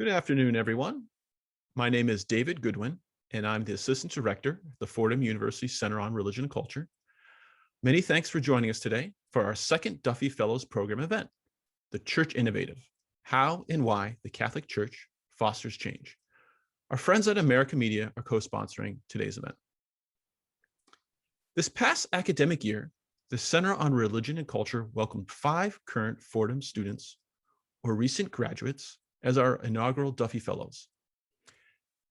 Good afternoon, everyone. My name is David Goodwin, and I'm the Assistant Director at the Fordham University Center on Religion and Culture. Many thanks for joining us today for our second Duffy Fellows Program event, The Church Innovative, How and Why the Catholic Church Fosters Change. Our friends at America Media are co-sponsoring today's event. This past academic year, the Center on Religion and Culture welcomed 5 current Fordham students or recent graduates as our inaugural Duffy Fellows.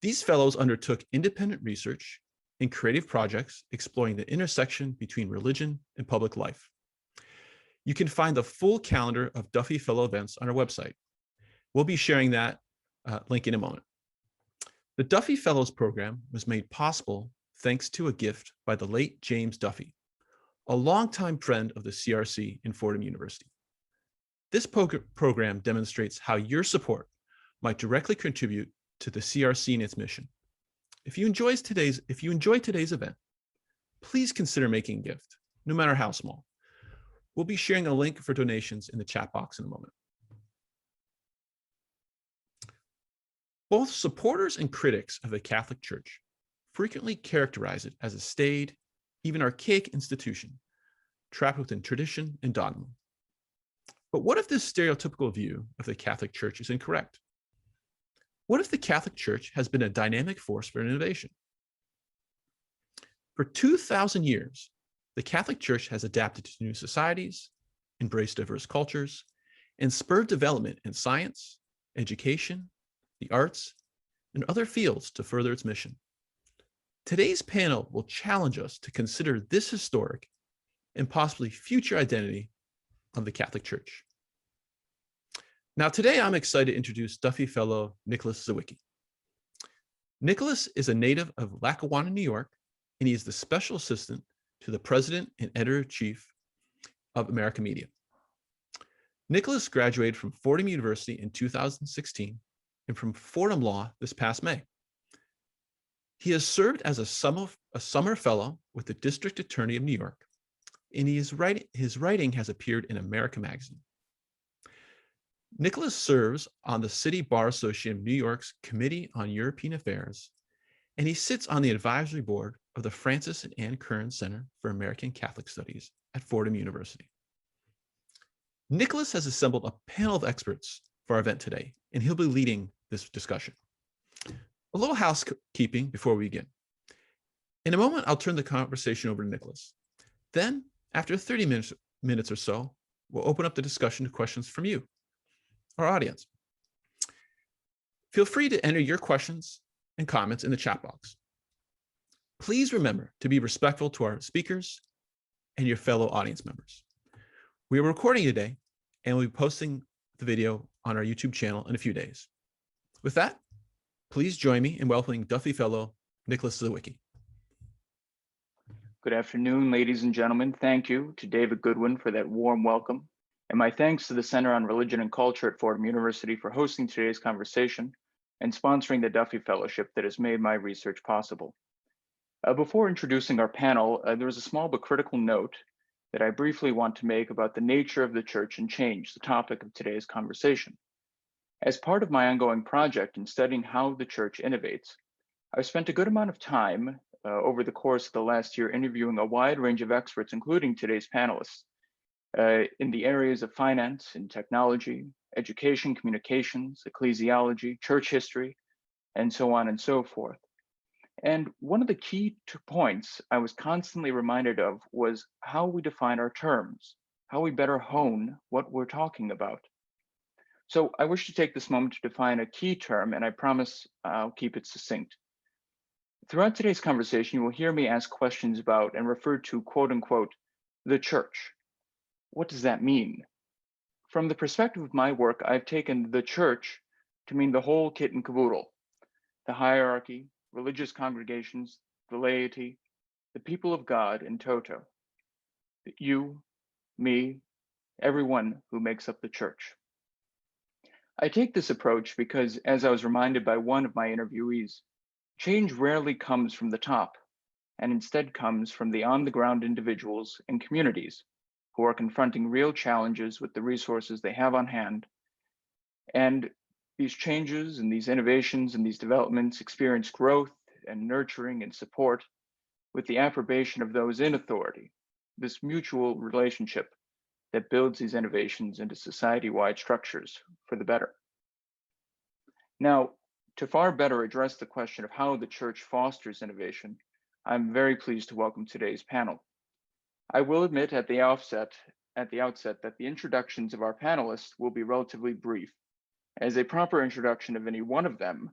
These fellows undertook independent research and creative projects exploring the intersection between religion and public life. You can find the full calendar of Duffy Fellow events on our website. We'll be sharing that link in a moment. The Duffy Fellows program was made possible thanks to a gift by the late James Duffy, a longtime friend of the CRC in Fordham University. This program demonstrates how your support might directly contribute to the CRC and its mission. If you enjoy today's event, please consider making a gift, no matter how small. We'll be sharing a link for donations in the chat box in a moment. Both supporters and critics of the Catholic Church frequently characterize it as a staid, even archaic institution, trapped within tradition and dogma. But what if this stereotypical view of the Catholic Church is incorrect? What if the Catholic Church has been a dynamic force for innovation? For 2,000 years, the Catholic Church has adapted to new societies, embraced diverse cultures, and spurred development in science, education, the arts, and other fields to further its mission. Today's panel will challenge us to consider this historic and possibly future identity of the Catholic Church. Now, today I'm excited to introduce Duffy Fellow Nicholas Sawicki. Nicholas is a native of Lackawanna, New York, and he is the special assistant to the president and editor-in-chief of America Media. Nicholas graduated from Fordham University in 2016 and from Fordham Law this past May. He has served as a summer fellow with the District Attorney of New York, and his writing has appeared in America Magazine. Nicholas serves on the City Bar Association of New York's Committee on European Affairs, and he sits on the advisory board of the Francis and Anne Curran Center for American Catholic Studies at Fordham University. Nicholas has assembled a panel of experts for our event today, and he'll be leading this discussion. A little housekeeping before we begin. In a moment, I'll turn the conversation over to Nicholas. Then, after 30 minutes or so, we'll open up the discussion to questions from you, our audience. Feel free to enter your questions and comments in the chat box. Please remember to be respectful to our speakers and your fellow audience members. We are recording today and we'll be posting the video on our YouTube channel in a few days. With that, please join me in welcoming Duffy Fellow Nicholas Sawicki. Good afternoon, ladies and gentlemen. Thank you to David Goodwin for that warm welcome. And my thanks to the Center on Religion and Culture at Fordham University for hosting today's conversation and sponsoring the Duffy Fellowship that has made my research possible. Before introducing our panel, there is a small but critical note that I briefly want to make about the nature of the church and change, the topic of today's conversation. As part of my ongoing project in studying how the church innovates, I've spent a good amount of time over the course of the last year interviewing a wide range of experts, including today's panelists, in the areas of finance and technology, education, communications, ecclesiology, church history, and so on and so forth. And one of the key points I was constantly reminded of was how we define our terms, how we better hone what we're talking about. So I wish to take this moment to define a key term, and I promise I'll keep it succinct. Throughout today's conversation, you will hear me ask questions about and refer to, quote unquote, the church. What does that mean? From the perspective of my work, I've taken the church to mean the whole kit and caboodle, the hierarchy, religious congregations, the laity, the people of God in toto, you, me, everyone who makes up the church. I take this approach because, as I was reminded by one of my interviewees, change rarely comes from the top, and instead comes from the on-the-ground individuals and communities who are confronting real challenges with the resources they have on hand, and These changes and these innovations and these developments experience growth and nurturing and support with the approbation of those in authority, this mutual relationship that builds these innovations into society-wide structures for the better. Now, to far better address the question of how the church fosters innovation, I'm very pleased to welcome today's panel. I will admit at the outset that the introductions of our panelists will be relatively brief, as a proper introduction of any one of them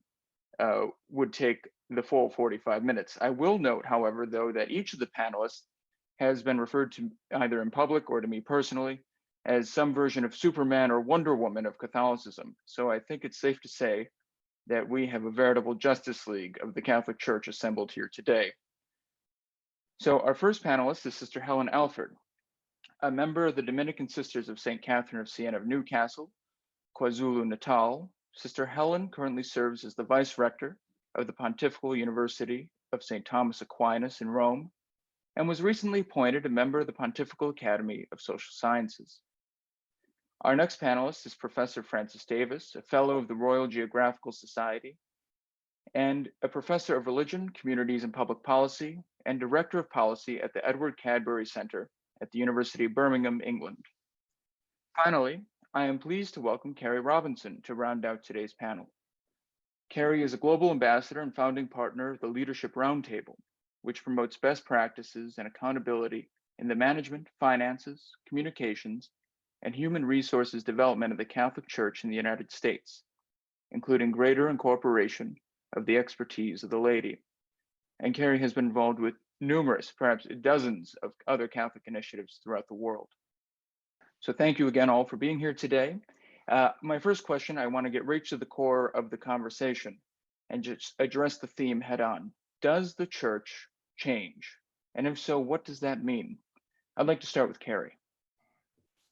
would take the full 45 minutes. I will note, however, though, that each of the panelists has been referred to either in public or to me personally as some version of Superman or Wonder Woman of Catholicism. So I think it's safe to say that we have a veritable Justice League of the Catholic Church assembled here today. So our first panelist is Sister Helen Alford, a member of the Dominican Sisters of St. Catherine of Siena of Newcastle, KwaZulu-Natal. Sister Helen currently serves as the Vice Rector of the Pontifical University of St. Thomas Aquinas in Rome, and was recently appointed a member of the Pontifical Academy of Social Sciences. Our next panelist is Professor Francis Davis, a Fellow of the Royal Geographical Society, and a Professor of Religion, Communities and Public Policy, and Director of Policy at the Edward Cadbury Center at the University of Birmingham, England. Finally, I am pleased to welcome Carrie Robinson to round out today's panel. Carrie is a global ambassador and founding partner of the Leadership Roundtable, which promotes best practices and accountability in the management, finances, communications, and human resources development of the Catholic Church in the United States, including greater incorporation of the expertise of the laity. And Carrie has been involved with numerous, perhaps dozens of other Catholic initiatives throughout the world. So thank you again all for being here today. My first question, I want to get right to the core of the conversation and just address the theme head on. Does the church change? And if so, what does that mean? I'd like to start with Carrie.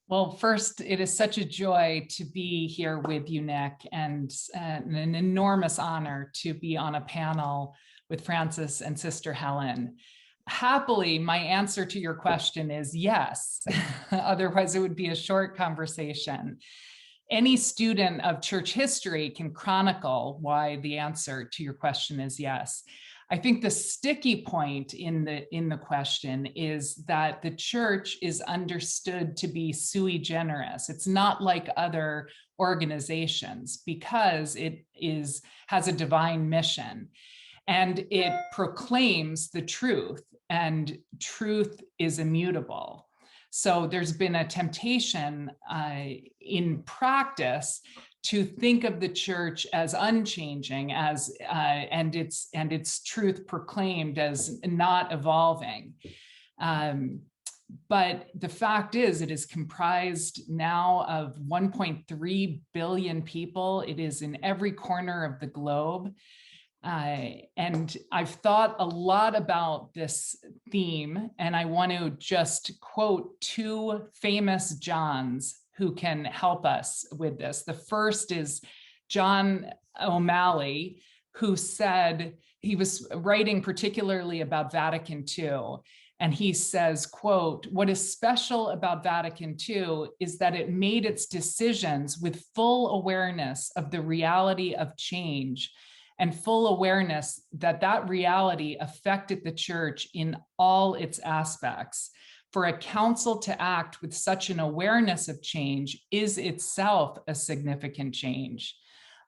Well, first, it is such a joy to be here with you, Nick, and an enormous honor to be on a panel with Francis and Sister Helen. Happily, my answer to your question is yes. Otherwise, it would be a short conversation. Any student of church history can chronicle why the answer to your question is yes. I think the sticky point in the question is that the church is understood to be sui generis. It's not like other organizations because it has a divine mission. And it proclaims the truth, and truth is immutable. So there's been a temptation in practice to think of the church as unchanging, and its truth proclaimed as not evolving. But the fact is, it is comprised now of 1.3 billion people. It is in every corner of the globe. And I've thought a lot about this theme, and I want to just quote two famous Johns who can help us with this. The first is John O'Malley, who said, he was writing particularly about Vatican II, and he says, quote, "What is special about Vatican II is that it made its decisions with full awareness of the reality of change and full awareness that that reality affected the church in all its aspects. For a council to act with such an awareness of change is itself a significant change.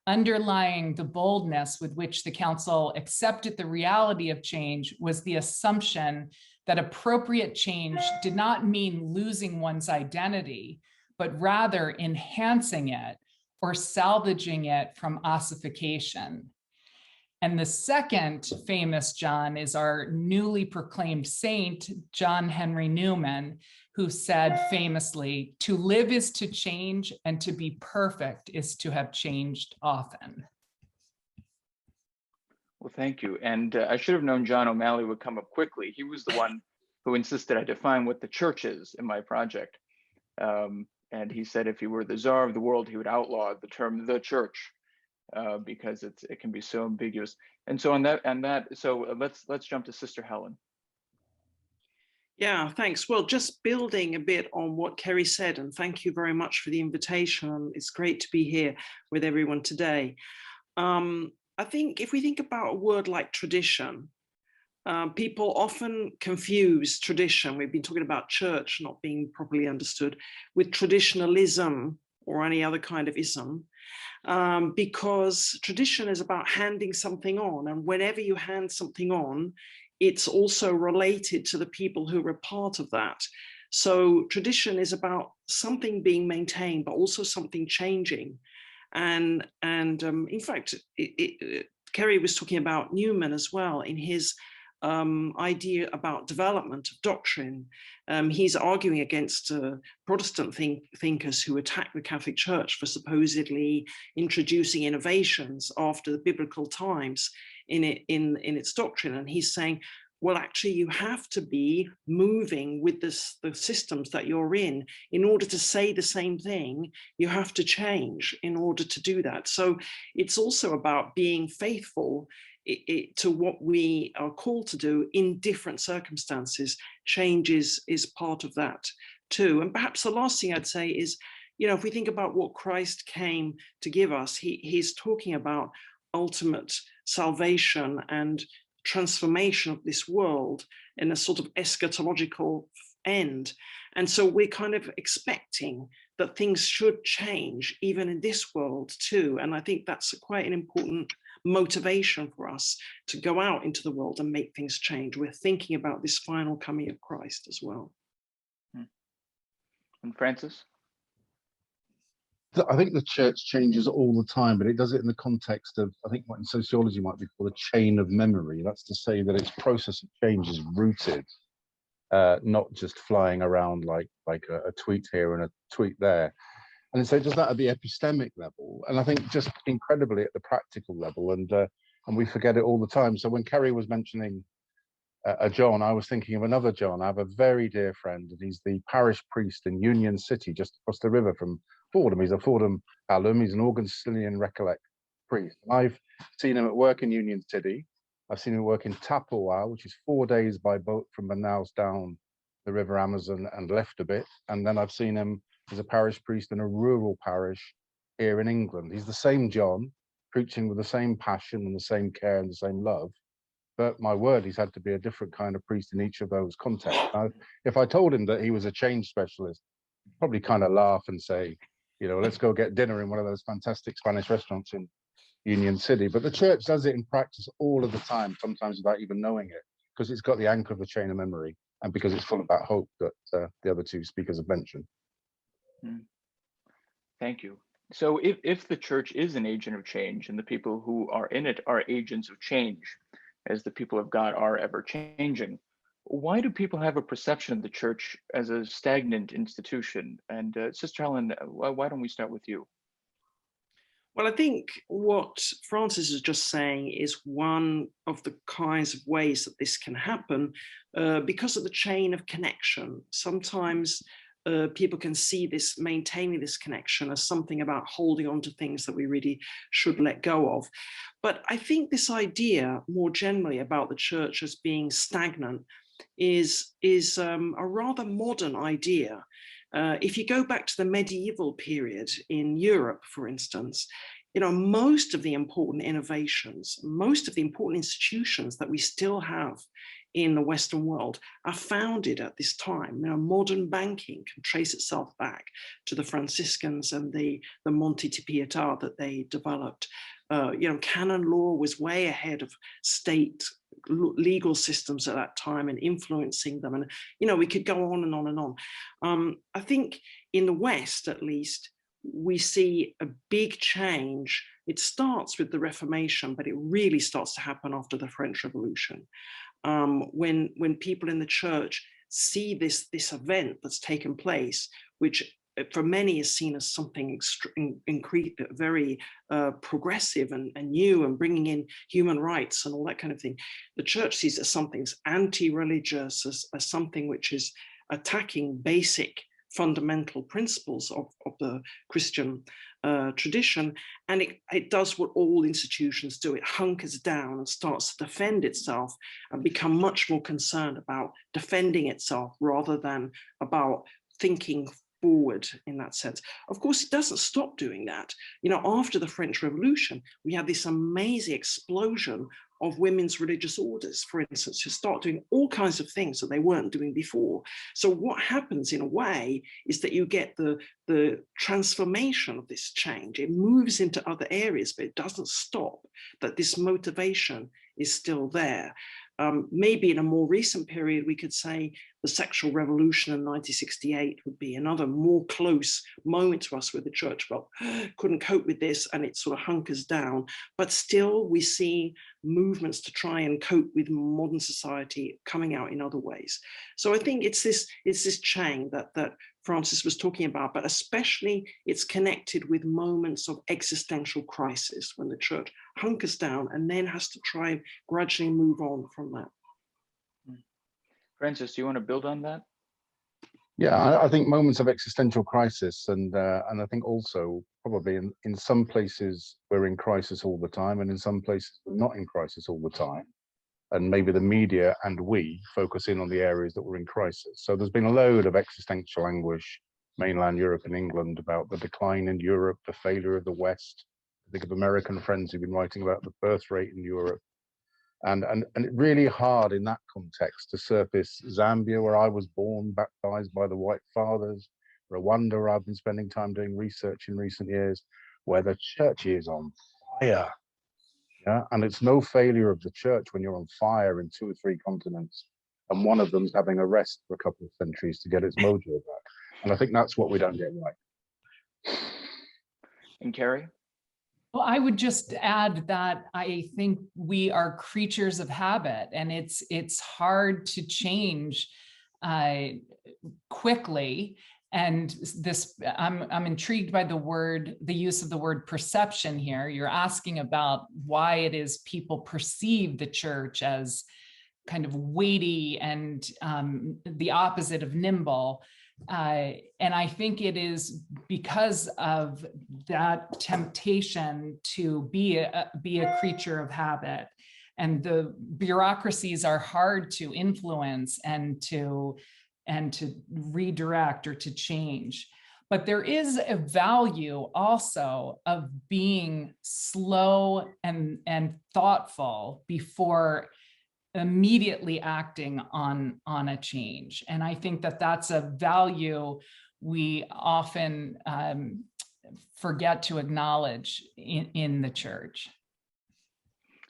Underlying the boldness with which the council accepted the reality of change was the assumption that appropriate change did not mean losing one's identity, but rather enhancing it or salvaging it from ossification." And the second famous John is our newly proclaimed saint, John Henry Newman, who said famously, "To live is to change, and to be perfect is to have changed often." Well, thank you. And I should have known John O'Malley would come up quickly. He was the one who insisted I define what the church is in my project. And he said if he were the czar of the world, he would outlaw the term the church. Because it can be so ambiguous. And so so let's jump to Sister Helen. Yeah, thanks. Well, just building a bit on what Kerry said, and thank you very much for the invitation. It's great to be here with everyone today. I think if we think about a word like tradition, people often confuse tradition. We've been talking about church not being properly understood with traditionalism or any other kind of ism, because tradition is about handing something on. And whenever you hand something on, it's also related to the people who were part of that. So tradition is about something being maintained, but also something changing. And in fact, Kerry was talking about Newman as well in his idea about development of doctrine. He's arguing against Protestant thinkers who attack the Catholic Church for supposedly introducing innovations after the biblical times in its doctrine. And he's saying, well, actually, you have to be moving with the systems that you're in order to say the same thing. You have to change in order to do that. So it's also about being faithful to what we are called to do in different circumstances. Change is part of that too. And perhaps the last thing I'd say is, if we think about what Christ came to give us, he's talking about ultimate salvation and transformation of this world in a sort of eschatological end. And so we're kind of expecting that things should change even in this world too. And I think that's quite an important motivation for us to go out into the world and make things change. We're thinking about this final coming of Christ as well. And Francis? I think the church changes all the time, but it does it in the context of, I think what in sociology might be called a chain of memory. That's to say that its process of change is rooted, not just flying around like a tweet here and a tweet there. And so it does that at the epistemic level, and I think just incredibly at the practical level, and we forget it all the time. So when Carrie was mentioning a John, I was thinking of another John. I have a very dear friend, and he's the parish priest in Union City, just across the river from Fordham. He's a Fordham alum. He's an Augustinian Recollect priest. And I've seen him at work in Union City. I've seen him work in Tapua, which is 4 days by boat from Manaus down the River Amazon and left a bit. And then I've seen him as a parish priest in a rural parish here in England. He's the same John, preaching with the same passion and the same care and the same love. But my word, he's had to be a different kind of priest in each of those contexts. Now, if I told him that he was a change specialist, he'd probably kind of laugh and say, let's go get dinner in one of those fantastic Spanish restaurants in Union City. But the church does it in practice all of the time, sometimes without even knowing it, because it's got the anchor of the chain of memory, and because it's full of that hope that the other two speakers have mentioned. Thank you. So if the church is an agent of change and the people who are in it are agents of change, as the people of God are ever changing, why do people have a perception of the church as a stagnant institution? And Sister Helen, why don't we start with you? Well, I think what Francis is just saying is one of the kinds of ways that this can happen because of the chain of connection. Sometimes people can see this, maintaining this connection as something about holding on to things that we really should let go of. But I think this idea more generally about the church as being stagnant is a rather modern idea. If you go back to the medieval period in Europe, for instance, most of the important innovations, most of the important institutions that we still have in the Western world are founded at this time. Modern banking can trace itself back to the Franciscans and the Monte di Pietà that they developed. Canon law was way ahead of state legal systems at that time and influencing them. And, we could go on and on and on. I think in the West, at least, we see a big change. It starts with the Reformation, but it really starts to happen after the French Revolution. When people in the church see this event that's taken place, which for many is seen as something very progressive and new and bringing in human rights and all that kind of thing. The church sees it as something anti-religious, as something which is attacking basic fundamental principles of the Christian tradition. And it does what all institutions do. It hunkers down and starts to defend itself and become much more concerned about defending itself rather than about thinking forward in that sense. Of course, it doesn't stop doing that. You know, after the French Revolution, we had this amazing explosion of women's religious orders, for instance, who start doing all kinds of things that they weren't doing before. So what happens in a way is that you get the transformation of this change. It moves into other areas, but it doesn't stop, that this motivation is still there. Maybe in a more recent period, we could say the sexual revolution in 1968 would be another more close moment to us where the church felt couldn't cope with this and it sort of hunkers down. But still, we see movements to try and cope with modern society coming out in other ways. So I think it's this chain that Francis was talking about, but especially it's connected with moments of existential crisis when the church hunkers down and then has to try and gradually move on from that. Francis, do you want to build on that? Yeah, I think moments of existential crisis, and I think also probably in some places we're in crisis all the time, and in some places we're not in crisis all the time. And maybe the media and we focus in on the areas that were in crisis. So there's been a load of existential anguish, mainland Europe and England, about the decline in Europe, the failure of the West. I think of American friends who've been writing about the birth rate in Europe. And really hard in that context to surface Zambia, where I was born, baptized by the White Fathers, Rwanda, where I've been spending time doing research in recent years, where the church is on fire. Yeah, and it's no failure of the church when you're on fire in 2 or 3 continents, and one of them's having a rest for a couple of centuries to get its mojo back. And I think that's what we don't get right. And Carrie? Well, I would just add that I think we are creatures of habit, and it's hard to change quickly. And this, I'm intrigued by the use of the word perception here. You're asking about why it is people perceive the church as kind of weighty and the opposite of nimble. And I think it is because of that temptation to be a creature of habit. And the bureaucracies are hard to influence and to redirect or to change. But there is a value also of being slow and thoughtful before immediately acting on a change. And I think that that's a value we often forget to acknowledge in the church.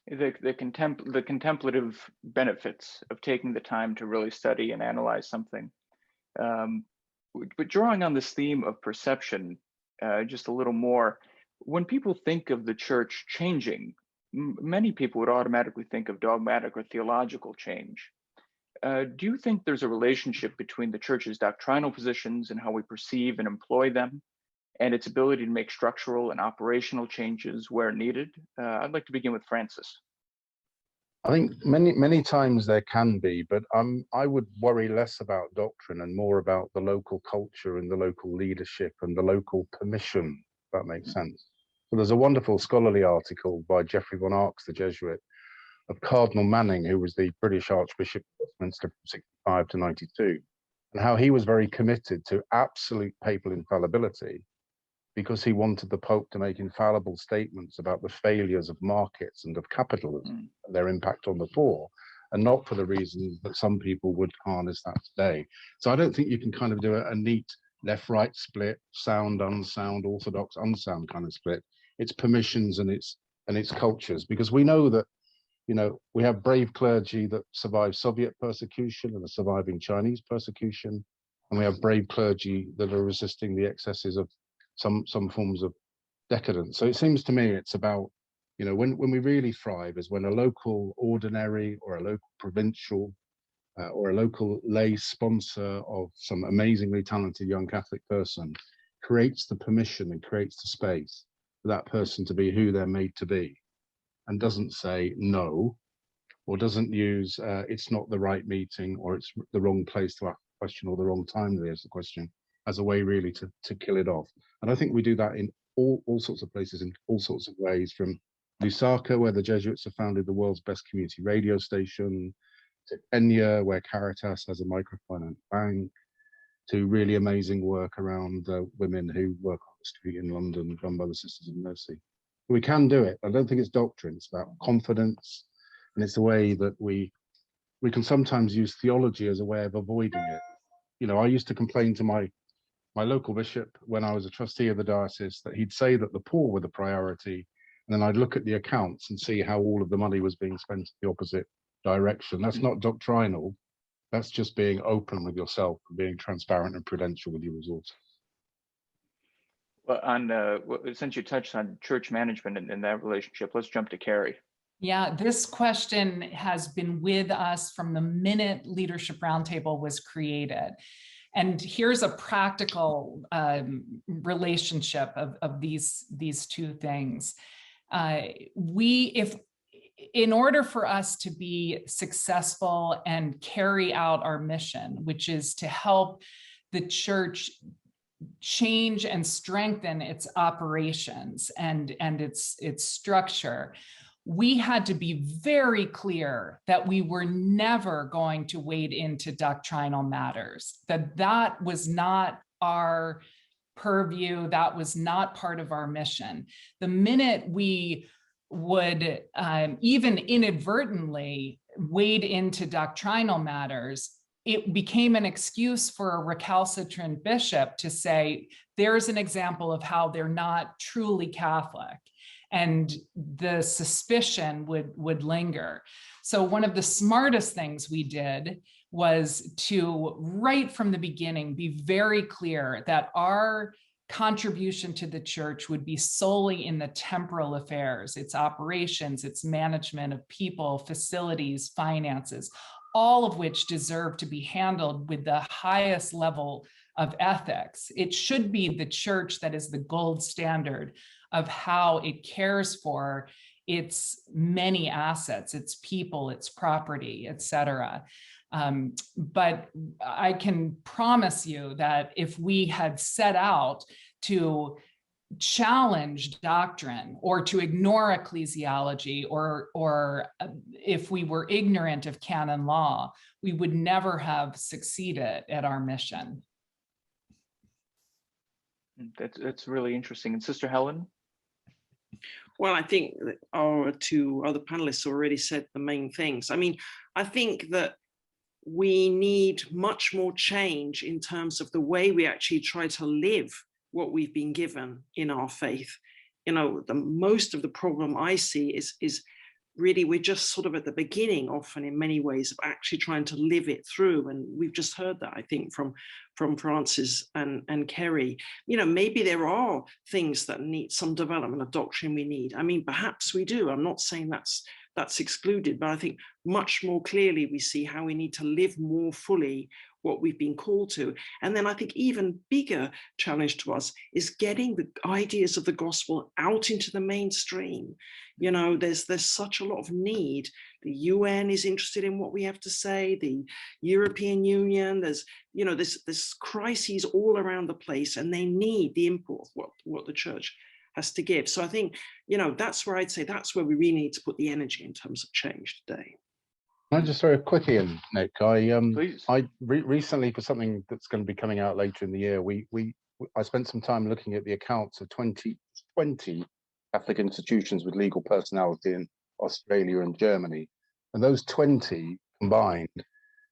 The contemplative benefits of taking the time to really study and analyze something. But drawing on this theme of perception just a little more, when people think of the church changing, many people would automatically think of dogmatic or theological change. Do you think there's a relationship between the church's doctrinal positions and how we perceive and employ them, and its ability to make structural and operational changes where needed? I'd like to begin with Francis. I think many times there can be, but I would worry less about doctrine and more about the local culture and the local leadership and the local permission, if that makes sense. So there's a wonderful scholarly article by Geoffrey von Arx, the Jesuit, of Cardinal Manning, who was the British Archbishop of Westminster from 65 to 92, and how he was very committed to absolute papal infallibility because he wanted the Pope to make infallible statements about the failures of markets and of capitalism and their impact on the poor, and not for the reasons that some people would harness that today. So I don't think you can kind of do a neat left-right split, sound, unsound, orthodox, unsound kind of split. It's permissions and it's cultures, because we know that, you know, we have brave clergy that survived Soviet persecution and are surviving Chinese persecution, and we have brave clergy that are resisting the excesses of some forms of decadence. So it seems to me it's about, you know, when we really thrive is when a local ordinary or a local provincial or a local lay sponsor of some amazingly talented young Catholic person creates the permission and creates the space for that person to be who they're made to be, and doesn't say no, or doesn't use it's not the right meeting, or it's the wrong place to ask the question, or the wrong time to ask the question. as a way really to kill it off. And I think we do that in all sorts of places, in all sorts of ways, from Lusaka, where the Jesuits have founded the world's best community radio station, to Kenya, where Caritas has a microfinance bank, to really amazing work around women who work on the street in London, run by the Sisters of Mercy. We can do it. I don't think it's doctrine. It's about confidence, and it's a way that we can sometimes use theology as a way of avoiding it. You know, I used to complain to my local bishop when I was a trustee of the diocese that he'd say that the poor were the priority, and then I'd look at the accounts and see how all of the money was being spent in the opposite direction. That's not doctrinal. That's just being open with yourself and being transparent and prudential with your resources. Well, since you touched on church management and that relationship, let's jump to Carrie. Yeah, this question has been with us from the minute Leadership Roundtable was created. And here's a practical relationship of these two things. In order for us to be successful and carry out our mission, which is to help the church change and strengthen its operations and its structure, we had to be very clear that we were never going to wade into doctrinal matters, that was not our purview, that was not part of our mission. The minute we would even inadvertently wade into doctrinal matters, it became an excuse for a recalcitrant bishop to say, there's an example of how they're not truly Catholic. And the suspicion would linger. So one of the smartest things we did was to, right from the beginning, be very clear that our contribution to the church would be solely in the temporal affairs, its operations, its management of people, facilities, finances, all of which deserve to be handled with the highest level of ethics. It should be the church that is the gold standard of how it cares for its many assets, its people, its property, et cetera. But I can promise you that if we had set out to challenge doctrine or to ignore ecclesiology, or if we were ignorant of canon law, we would never have succeeded at our mission. That's really interesting. And Sister Helen? Well, I think that our two other panelists already said the main things. I mean, I think that we need much more change in terms of the way we actually try to live what we've been given in our faith. You know, the most of the problem I see is really we're just sort of at the beginning often in many ways of actually trying to live it through. And we've just heard that, I think, from Francis and Kerry. You know, maybe there are things that need some development of doctrine we need. I mean, perhaps we do. I'm not saying that's excluded, but I think much more clearly we see how we need to live more fully what we've been called to. And then I think even bigger challenge to us is getting the ideas of the gospel out into the mainstream. You know, there's such a lot of need. The UN is interested in what we have to say, the European Union, there's crises all around the place, and they need the input of what the church has to give. So I think, you know, that's where I'd say that's where we really need to put the energy in terms of change today. Can I just throw a quickie in, Nick? Please. Recently, for something that's going to be coming out later in the year, I spent some time looking at the accounts of 20 Catholic institutions with legal personality in Australia and Germany, and those 20 combined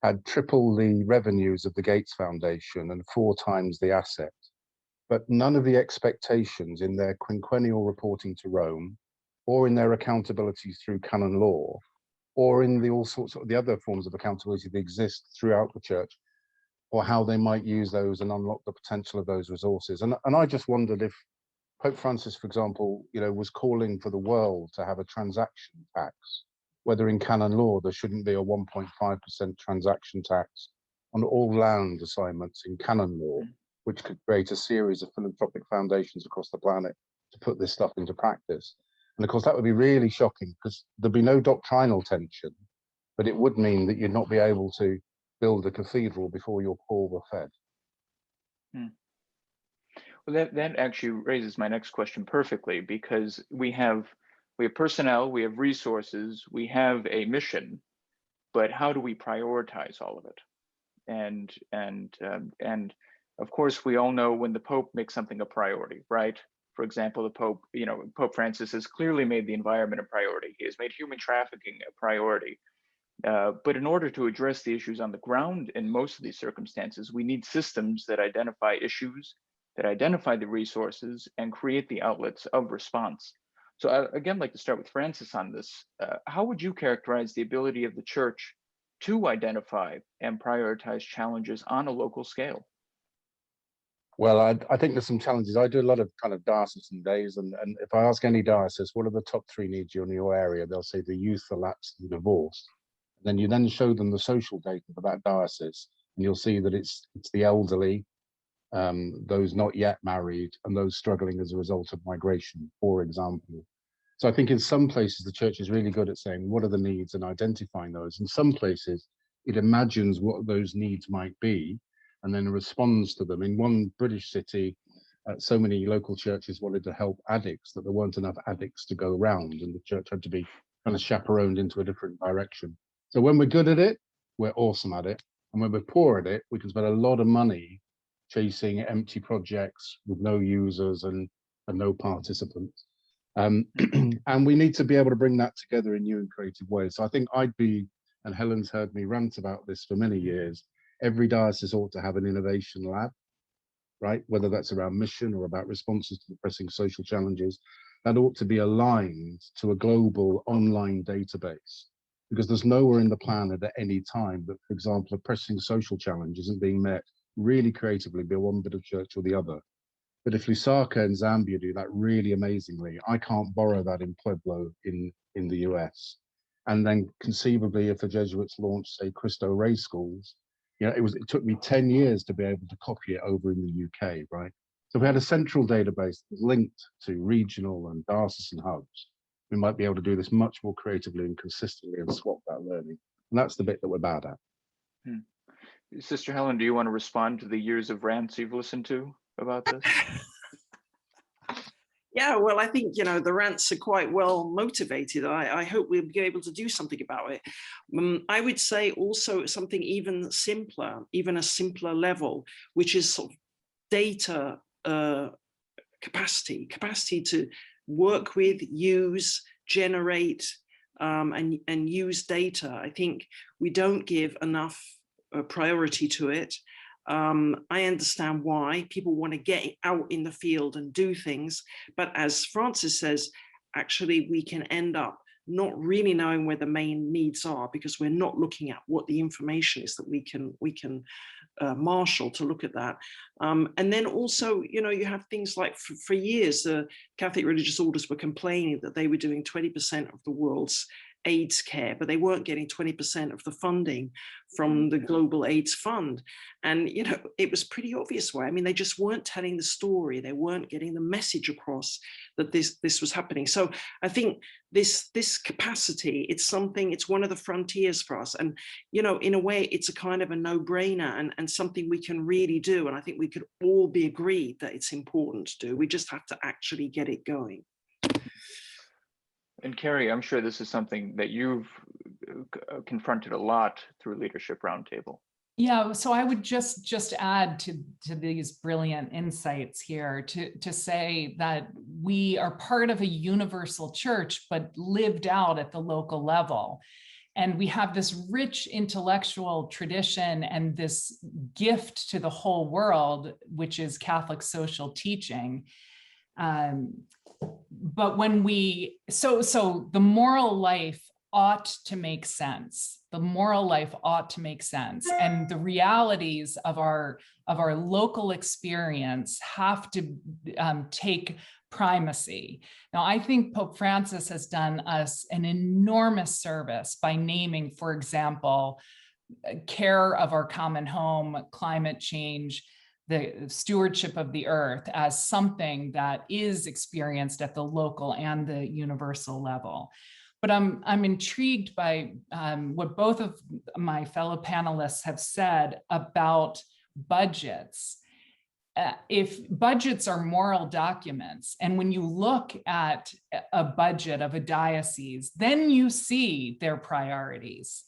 had triple the revenues of the Gates Foundation and 4 times the assets, but none of the expectations in their quinquennial reporting to Rome, or in their accountability through canon law, or in all sorts of the other forms of accountability that exist throughout the church, or how they might use those and unlock the potential of those resources. And I just wondered if Pope Francis, for example, you know, was calling for the world to have a transaction tax, whether in canon law there shouldn't be a 1.5% transaction tax on all land assignments in canon law, which could create a series of philanthropic foundations across the planet to put this stuff into practice. And of course, that would be really shocking because there'd be no doctrinal tension, but it would mean that you'd not be able to build a cathedral before your poor were fed. Well, that actually raises my next question perfectly, because we have personnel, we have resources, we have a mission, but how do we prioritize all of it? And of course, we all know when the Pope makes something a priority, right? For example, the Pope, Pope Francis has clearly made the environment a priority. He has made human trafficking a priority. But in order to address the issues on the ground in most of these circumstances, we need systems that identify issues, that identify the resources, and create the outlets of response. So I again like to start with Francis on this. How would you characterize the ability of the church to identify and prioritize challenges on a local scale? Well, I think there's some challenges. I do a lot of kind of diocesan days, and if I ask any diocese, what are the top 3 needs in your area? They'll say the youth, the lapsed, and divorced. Then you then show them the social data for that diocese, and you'll see that it's the elderly, those not yet married, and those struggling as a result of migration, for example. So I think in some places the church is really good at saying what are the needs and identifying those. In some places it imagines what those needs might be and then responds to them. In one British city, so many local churches wanted to help addicts that there weren't enough addicts to go around, and the church had to be kind of chaperoned into a different direction. So when we're good at it, we're awesome at it. And when we're poor at it, we can spend a lot of money chasing empty projects with no users and no participants. And we need to be able to bring that together in new and creative ways. So I think and Helen's heard me rant about this for many years, every diocese ought to have an innovation lab, right? Whether that's around mission or about responses to the pressing social challenges, that ought to be aligned to a global online database. Because there's nowhere in the plan at any time that, for example, a pressing social challenge isn't being met really creatively by one bit of church or the other. But if Lusaka and Zambia do that really amazingly, I can't borrow that in Pueblo in the US. And then conceivably, if the Jesuits launched, say, Cristo Rey schools, it took me 10 years to be able to copy it over in the UK, right? So if we had a central database linked to regional and diocesan hubs, we might be able to do this much more creatively and consistently and swap that learning. And that's the bit that we're bad at. Sister Helen, do you want to respond to the years of rants you've listened to about this? Yeah, well, I think, the rants are quite well motivated. I hope we'll be able to do something about it. I would say also something even simpler, even a simpler level, which is sort of data capacity to work with, use, generate, and use data. I think we don't give enough priority to it. I understand why people want to get out in the field and do things, but as Francis says, actually we can end up not really knowing where the main needs are because we're not looking at what the information is that we can marshal to look at that. And then also, you have things like for years, the Catholic religious orders were complaining that they were doing 20% of the world's AIDS care, but they weren't getting 20% of the funding from the Global AIDS Fund. And, it was pretty obvious why. I mean, they just weren't telling the story. They weren't getting the message across that this was happening. So I think this capacity, it's one of the frontiers for us. And, in a way, it's a kind of a no-brainer and something we can really do. And I think we could all be agreed that it's important to do. We just have to actually get it going. And Carrie, I'm sure this is something that you've confronted a lot through Leadership Roundtable. Yeah, so I would just add to these brilliant insights here to say that we are part of a universal church, but lived out at the local level. And we have this rich intellectual tradition and this gift to the whole world, which is Catholic social teaching. But when so the moral life ought to make sense. The moral life ought to make sense. And the realities of our local experience have to take primacy. Now, I think Pope Francis has done us an enormous service by naming, for example, care of our common home, climate change, the stewardship of the earth as something that is experienced at the local and the universal level. But I'm intrigued by what both of my fellow panelists have said about budgets. if budgets are moral documents, and when you look at a budget of a diocese, then you see their priorities.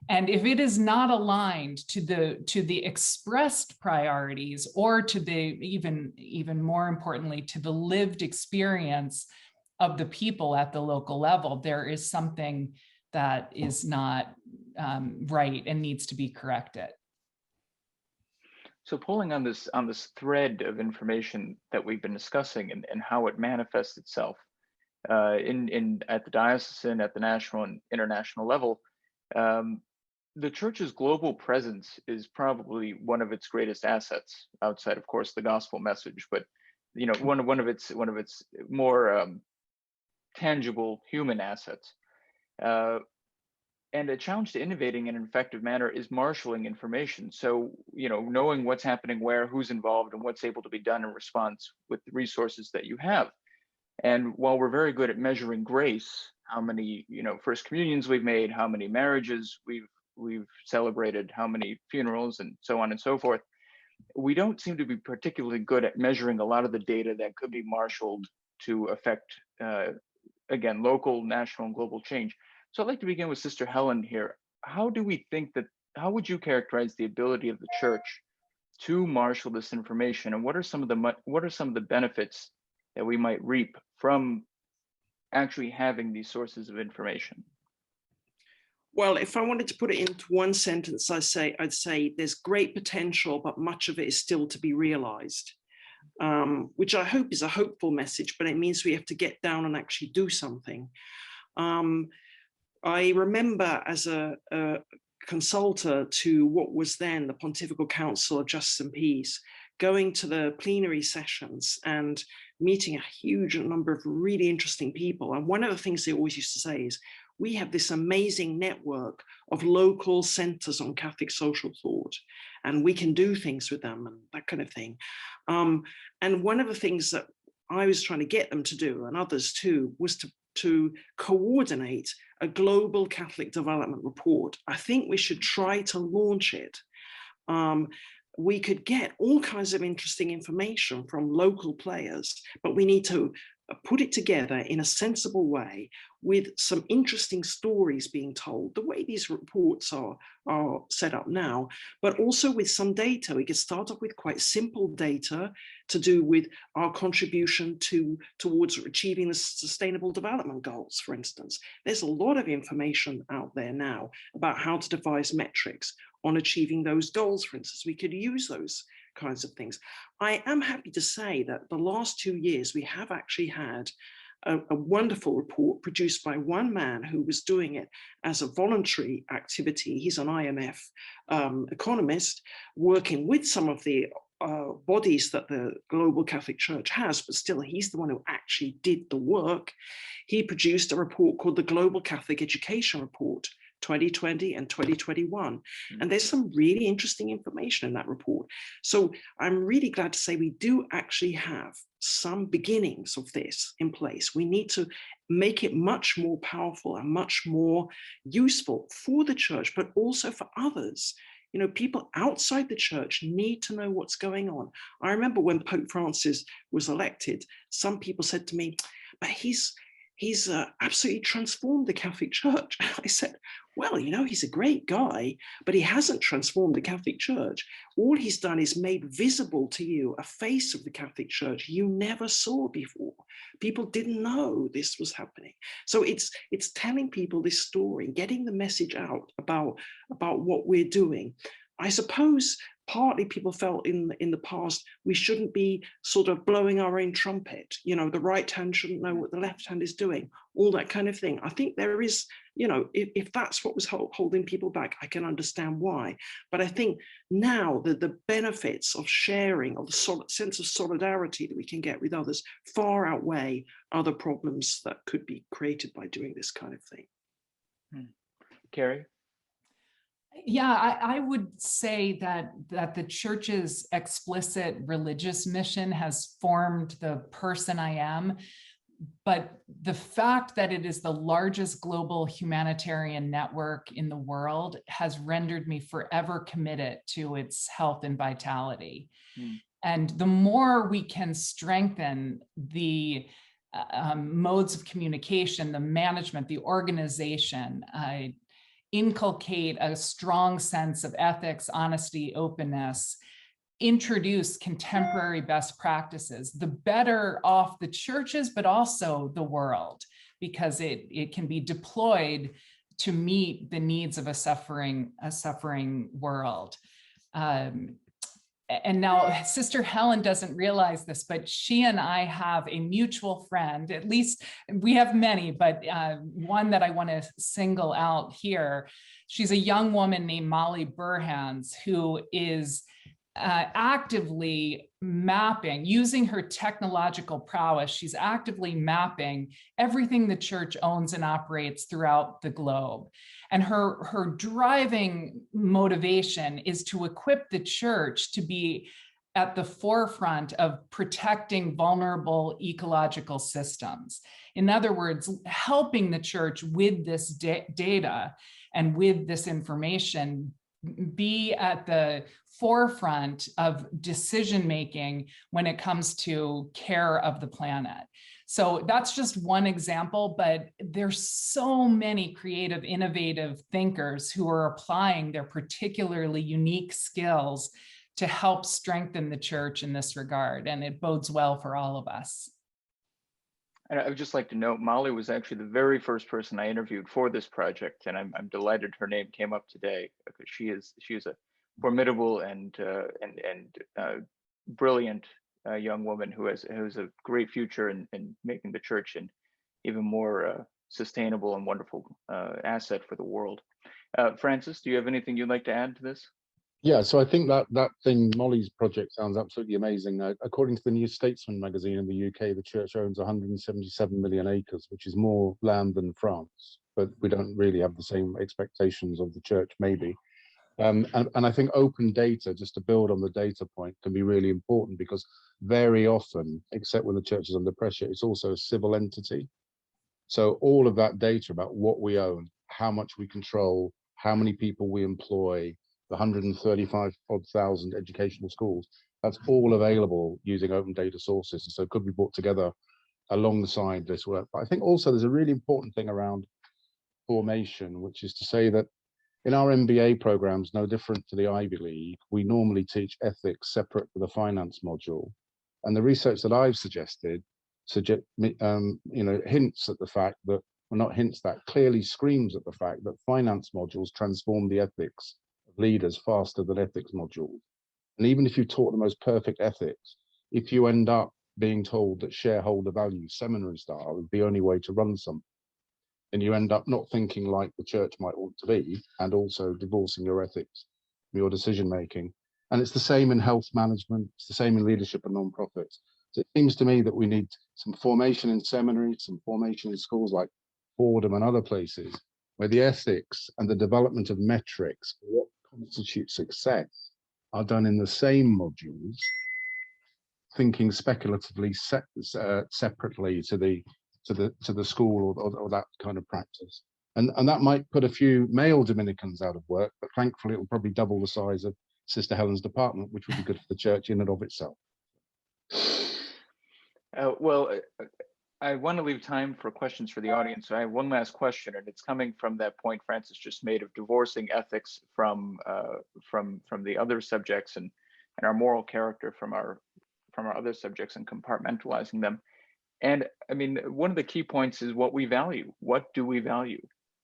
And if it is not aligned to the expressed priorities, or to the even more importantly, to the lived experience of the people at the local level, there is something that is not right and needs to be corrected. So pulling on this thread of information that we've been discussing and how it manifests itself at the diocesan, at the national and international level, the church's global presence is probably one of its greatest assets, outside, of course, the gospel message. But one of its more tangible human assets. And a challenge to innovating in an effective manner is marshaling information. So, knowing what's happening where, who's involved, and what's able to be done in response with the resources that you have. And while we're very good at measuring grace, how many, first communions we've made, how many marriages we've celebrated, how many funerals, and so on and so forth, we don't seem to be particularly good at measuring a lot of the data that could be marshaled to affect, again, local, national, and global change. So I'd like to begin with Sister Helen here. How would you characterize the ability of the church to marshal this information, and what are some of the benefits that we might reap from actually having these sources of information? Well, if I wanted to put it into one sentence, I'd say there's great potential, but much of it is still to be realized, which I hope is a hopeful message, but it means we have to get down and actually do something. I remember as a consultor to what was then the Pontifical Council of Justice and Peace, going to the plenary sessions and meeting a huge number of really interesting people. And one of the things they always used to say is, we have this amazing network of local centers on Catholic social thought, and we can do things with them and that kind of thing. And one of the things that I was trying to get them to do, and others too, was to coordinate a global Catholic development report. I think we should try to launch it. We could get all kinds of interesting information from local players, but we need to put it together in a sensible way with some interesting stories being told, the way these reports are set up now, but also with some data. We could start off with quite simple data to do with our contribution towards achieving the Sustainable Development Goals, for instance. There's a lot of information out there now about how to devise metrics on achieving those goals, for instance. We could use those kinds of things. I am happy to say that the last 2 years, we have actually had a wonderful report produced by one man who was doing it as a voluntary activity. He's an IMF economist working with some of the bodies that the Global Catholic Church has, but still he's the one who actually did the work. He produced a report called the Global Catholic Education Report 2020 and 2021. And there's some really interesting information in that report. So I'm really glad to say we do actually have some beginnings of this in place. We need to make it much more powerful and much more useful for the church, but also for others. People outside the church need to know what's going on. I remember when Pope Francis was elected, some people said to me, but he's absolutely transformed the Catholic Church. I said, well, he's a great guy, but he hasn't transformed the Catholic Church. All he's done is made visible to you a face of the Catholic Church you never saw before. People didn't know this was happening. So it's telling people this story, getting the message out about what we're doing. I suppose partly people felt in the past we shouldn't be sort of blowing our own trumpet. The right hand shouldn't know what the left hand is doing, all that kind of thing. I think there is, if that's what was holding people back, I can understand why. But I think now that the benefits of sharing, of the sense of solidarity that we can get with others far outweigh other problems that could be created by doing this kind of thing. Carrie? Yeah, I would say that the church's explicit religious mission has formed the person I am, but the fact that it is the largest global humanitarian network in the world has rendered me forever committed to its health and vitality. And the more we can strengthen the modes of communication, the management, the organization, inculcate a strong sense of ethics, honesty, openness, introduce contemporary best practices, the better off the churches, but also the world, because it can be deployed to meet the needs of a suffering world. And now Sister Helen doesn't realize this, but she and I have a mutual friend. At least we have many, but one that I want to single out here. She's a young woman named Molly Burhans, who is actively mapping, using her technological prowess, she's actively mapping everything the church owns and operates throughout the globe. And her driving motivation is to equip the church to be at the forefront of protecting vulnerable ecological systems. In other words, helping the church with this data and with this information be at the forefront of decision-making when it comes to care of the planet. So that's just one example, but there's so many creative, innovative thinkers who are applying their particularly unique skills to help strengthen the church in this regard, and it bodes well for all of us. And I would just like to note, Molly was actually the very first person I interviewed for this project, and I'm delighted her name came up today, because she is a formidable and brilliant young woman who has a great future in making the church an even more sustainable and wonderful asset for the world. Francis, do you have anything you'd like to add to this? Yeah, so I think that thing, Molly's project, sounds absolutely amazing. According to the New Statesman magazine in the UK, the church owns 177 million acres, which is more land than France, but we don't really have the same expectations of the church, maybe. And I think open data, just to build on the data point, can be really important, because very often, except when the church is under pressure, it's also a civil entity. So all of that data about what we own, how much we control, how many people we employ, the 135,000 educational schools, that's all available using open data sources. So it could be brought together alongside this work. But I think also there's a really important thing around formation, which is to say that in our MBA programs, no different to the Ivy League, we normally teach ethics separate to the finance module. And the research that I've suggested, hints at the fact that, well, not hints, that clearly screams at the fact that finance modules transform the ethics of leaders faster than ethics modules. And even if you taught the most perfect ethics, if you end up being told that shareholder value, seminary style, is the only way to run something, and you end up not thinking like the church might want to be, and also divorcing your ethics from your decision making. And it's the same in health management, it's the same in leadership and non-profits. So it seems to me that we need some formation in seminaries, some formation in schools like Fordham and other places, where the ethics and the development of metrics, what constitutes success, are done in the same modules, thinking speculatively separately to the school or that kind of practice. And that might put a few male Dominicans out of work, but thankfully it will probably double the size of Sister Helen's department, which would be good for the church in and of itself. Well, I want to leave time for questions for the audience. So I have one last question, and it's coming from that point Francis just made of divorcing ethics from the other subjects and our moral character from our other subjects and compartmentalizing them. And I mean, one of the key points is what we value. What do we value?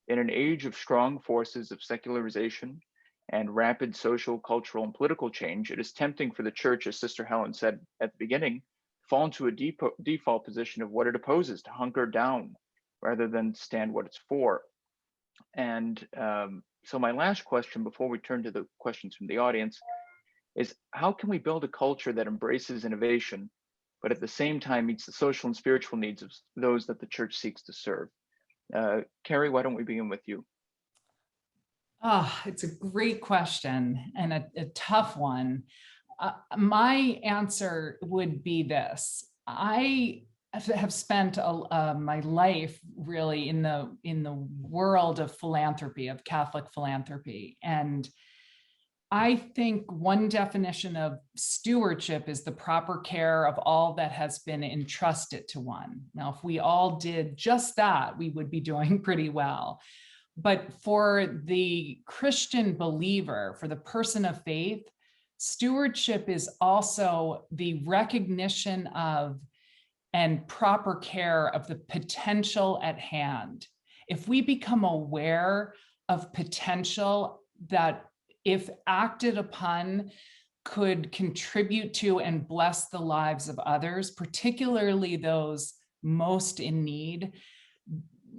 In an age of strong forces of secularization and rapid social, cultural, and political change, it is tempting for the church, as Sister Helen said at the beginning, fall into a default position of what it opposes, to hunker down rather than stand what it's for. And so my last question before we turn to the questions from the audience is, how can we build a culture that embraces innovation, but at the same time meets the social and spiritual needs of those that the church seeks to serve? Carrie, why don't we begin with you? It's a great question and a tough one. My answer would be this. I have spent my life really in the world of philanthropy, of Catholic philanthropy. And I think one definition of stewardship is the proper care of all that has been entrusted to one. Now, if we all did just that, we would be doing pretty well. But for the Christian believer, for the person of faith, stewardship is also the recognition of and proper care of the potential at hand. If we become aware of potential that, if acted upon, could contribute to and bless the lives of others, particularly those most in need,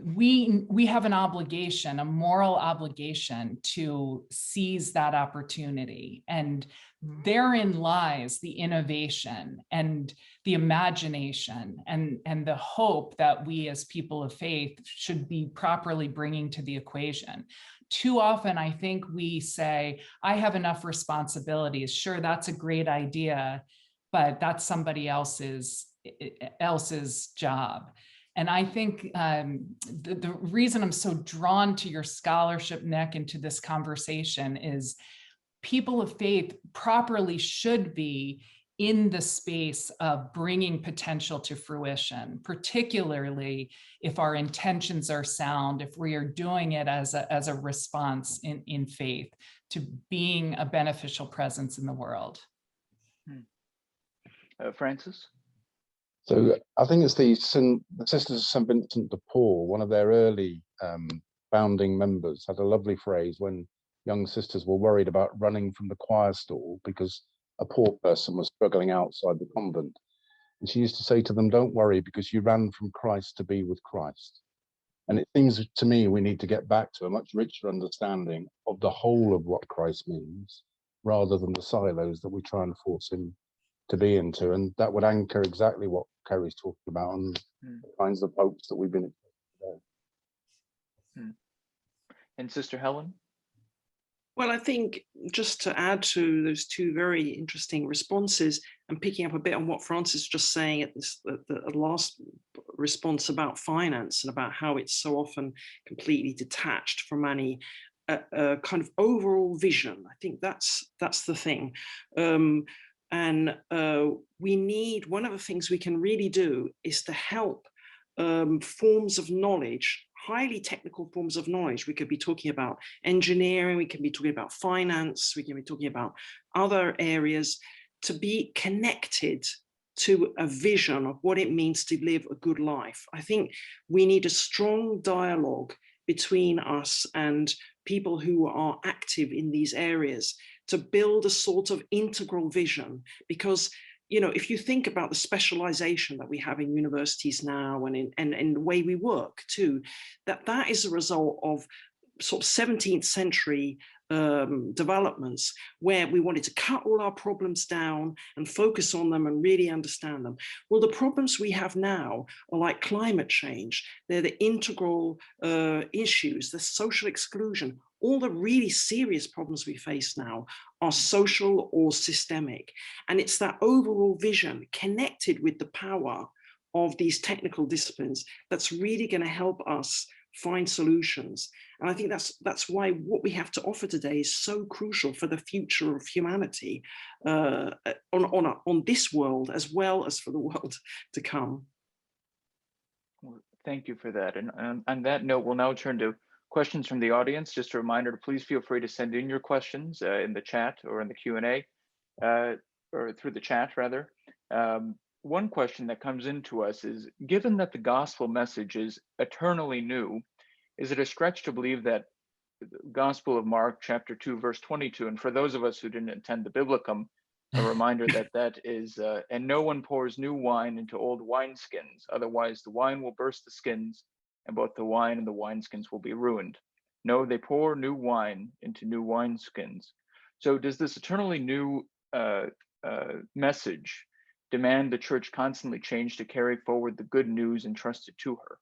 we have an obligation, a moral obligation to seize that opportunity. And therein lies the innovation and the imagination and the hope that we as people of faith should be properly bringing to the equation. Too often, I think we say, I have enough responsibilities. Sure, that's a great idea, but that's somebody else's job. And I think the reason I'm so drawn to your scholarship, Nick, and to this conversation is people of faith properly should be in the space of bringing potential to fruition, particularly if our intentions are sound, if we are doing it as a response in faith to being a beneficial presence in the world. Francis? So I think it's the Sisters of St. Vincent de Paul, one of their early founding members, had a lovely phrase when young sisters were worried about running from the choir stall because a poor person was struggling outside the convent. And she used to say to them, don't worry, because you ran from Christ to be with Christ. And it seems to me we need to get back to a much richer understanding of the whole of what Christ means, rather than the silos that we try and force him to be into. And that would anchor exactly what Carrie's talking about and the kinds of hopes that we've been exposed to. And Sister Helen? Well, I think just to add to those two very interesting responses and picking up a bit on what Francis was just saying at the last response about finance and about how it's so often completely detached from any kind of overall vision. I think that's the thing. We need, one of the things we can really do is to help forms of knowledge, highly technical forms of knowledge. We could be talking about engineering, we can be talking about finance, we can be talking about other areas, to be connected to a vision of what it means to live a good life. I think we need a strong dialogue between us and people who are active in these areas to build a sort of integral vision. Because, you know, if you think about the specialization that we have in universities now and in the way we work too, that is a result of sort of 17th century developments where we wanted to cut all our problems down and focus on them and really understand them. Well, the problems we have now are like climate change. They're the integral issues, the social exclusion. All the really serious problems we face now are social or systemic. And it's that overall vision connected with the power of these technical disciplines that's really going to help us find solutions. And I think that's why what we have to offer today is so crucial for the future of humanity on this world as well as for the world to come. Well, thank you for that. And on that note, we'll now turn to questions from the audience. Just a reminder to please feel free to send in your questions in the chat or in the Q&A, or through the chat rather. One question that comes into us is, given that the gospel message is eternally new, is it a stretch to believe that the Gospel of Mark chapter 2 verse 22, and for those of us who didn't attend the Biblicum, a reminder that is, and no one pours new wine into old wineskins, otherwise the wine will burst the skins, and both the wine and the wineskins will be ruined. No, they pour new wine into new wineskins. So does this eternally new message demand the church constantly change to carry forward the good news entrusted to her?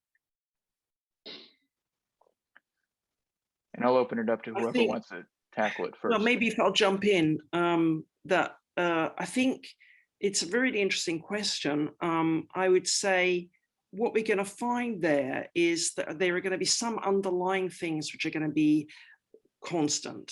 And I'll open it up to whoever wants to tackle it first. Well, maybe if I'll jump in, I think it's a very interesting question. I would say what we're going to find there is that there are going to be some underlying things which are going to be constant.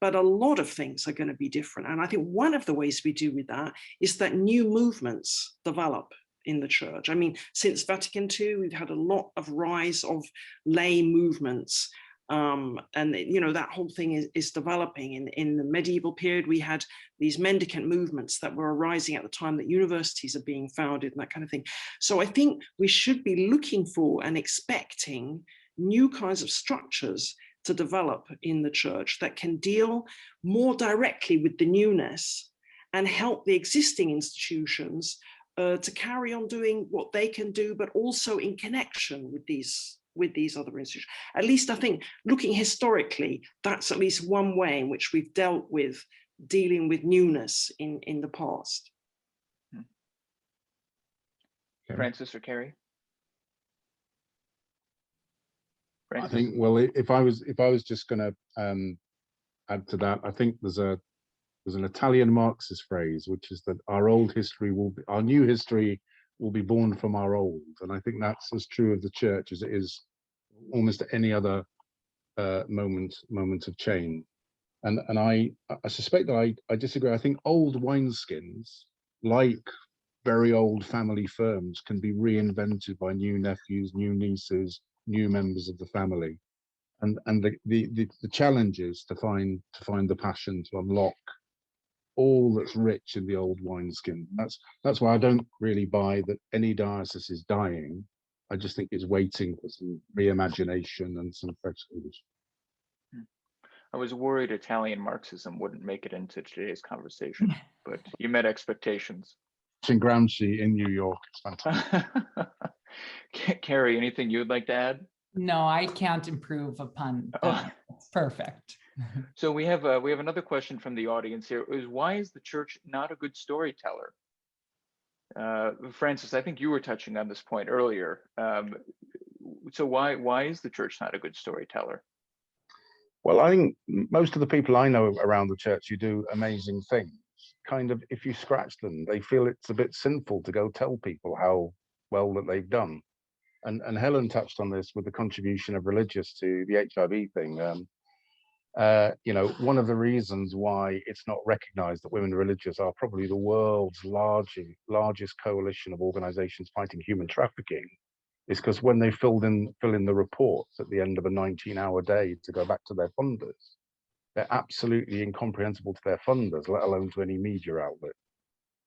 but a lot of things are going to be different. And I think one of the ways we do with that is that new movements develop in the church. I mean, since Vatican II, we've had a lot of rise of lay movements. And that whole thing is developing. In the medieval period, we had these mendicant movements that were arising at the time that universities are being founded and that kind of thing. So I think we should be looking for and expecting new kinds of structures to develop in the church that can deal more directly with the newness and help the existing institutions to carry on doing what they can do, but also in connection with these other institutions. At least I think, looking historically, that's at least one way in which we've dealt with dealing with newness in the past. Francis or Carrie? I Francis? think, well, if I was just going to add to that, I think there's an Italian Marxist phrase, which is that our new history will be born from our old, and I think that's as true of the church as it is almost any other moment of change. And I suspect that I disagree. I think old wineskins, like very old family firms, can be reinvented by new nephews, new nieces, new members of the family, and the challenge is to find the passion to unlock all that's rich in the old wineskin. That's why I don't really buy that any diocese is dying. I just think it's waiting for some reimagination and some fresh leadership. I was worried Italian Marxism wouldn't make it into today's conversation, but you met expectations. In Gramsci in New York, it's fantastic. Carrie, anything you'd like to add? No, I can't improve upon that. It's perfect. So we have another question from the audience here. Why is the church not a good storyteller? Francis, I think you were touching on this point earlier. So why is the church not a good storyteller? Well, I think most of the people I know around the church who do amazing things, kind of, if you scratch them, they feel it's a bit sinful to go tell people how well that they've done. And Helen touched on this with the contribution of religious to the HIV thing. One of the reasons why it's not recognized that women religious are probably the world's largest coalition of organizations fighting human trafficking is because when they fill in the reports at the end of a 19-hour day to go back to their funders, they're absolutely incomprehensible to their funders, let alone to any media outlet.